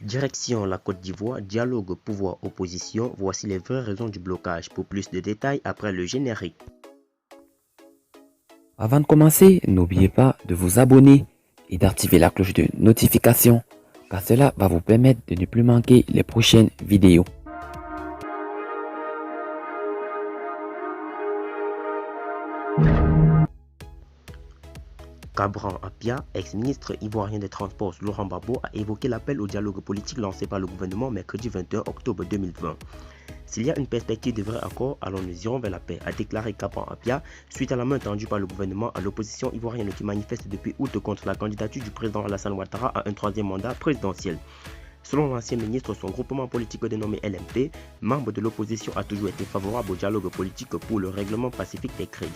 Direction la Côte d'Ivoire, dialogue pouvoir-opposition, voici les vraies raisons du blocage. Pour plus de détails, après le générique. Avant de commencer, n'oubliez pas de vous abonner et d'activer la cloche de notification, car cela va vous permettre de ne plus manquer les prochaines vidéos. Kabran Apia, ex-ministre ivoirien des Transports Laurent Gbagbo, a évoqué l'appel au dialogue politique lancé par le gouvernement mercredi 21 octobre 2020. S'il y a une perspective de vrai accord, alors nous irons vers la paix, a déclaré Kabran Apia suite à la main tendue par le gouvernement à l'opposition ivoirienne qui manifeste depuis août contre la candidature du président Alassane Ouattara à un troisième mandat présidentiel. Selon l'ancien ministre, son groupement politique dénommé LMP, membre de l'opposition, a toujours été favorable au dialogue politique pour le règlement pacifique des crises.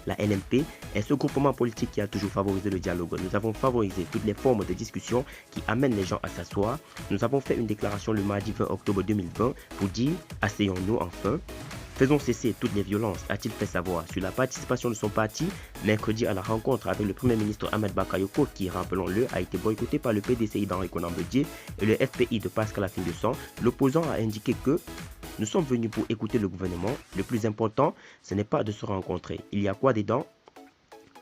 La LMP est ce groupement politique qui a toujours favorisé le dialogue. Nous avons favorisé toutes les formes de discussion qui amènent les gens à s'asseoir. Nous avons fait une déclaration le mardi 20 octobre 2020 pour dire « Asseyons-nous enfin ». Faisons cesser toutes les violences, a-t-il fait savoir, sur la participation de son parti mercredi à la rencontre avec le Premier ministre Ahmed Bakayoko qui, rappelons-le, a été boycotté par le PDCI d'Henri Konan Bédié et le FPI de Pascal Affi-N'Dessan. L'opposant a indiqué que nous sommes venus pour écouter le gouvernement. Le plus important, ce n'est pas de se rencontrer. Il y a quoi dedans ?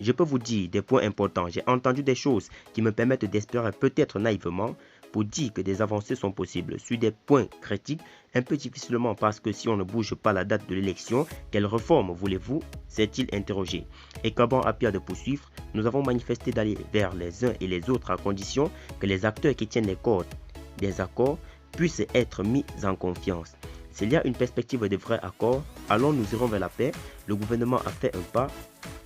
Je peux vous dire des points importants. J'ai entendu des choses qui me permettent d'espérer, peut-être naïvement, pour dire que des avancées sont possibles. Sur des points critiques, un peu difficilement parce que si on ne bouge pas la date de l'élection, quelle réforme voulez-vous ? S'est-il interrogé. Et Kabran Apia de poursuivre, nous avons manifesté d'aller vers les uns et les autres à condition que les acteurs qui tiennent les cordes des accords puissent être mis en confiance. S'il y a une perspective de vrai accord, alors nous irons vers la paix. Le gouvernement a fait un pas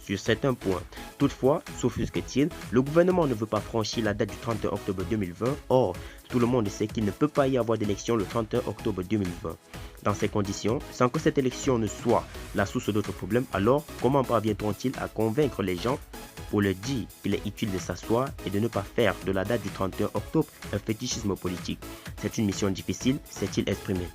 sur certains points. Toutefois, s'offusque-t-il, le gouvernement ne veut pas franchir la date du 31 octobre 2020. Or, tout le monde sait qu'il ne peut pas y avoir d'élection le 31 octobre 2020. Dans ces conditions, sans que cette élection ne soit la source d'autres problèmes, alors comment parviendront-ils à convaincre les gens pour leur dire qu'il est utile de s'asseoir et de ne pas faire de la date du 31 octobre un fétichisme politique? C'est une mission difficile, s'est-il exprimé.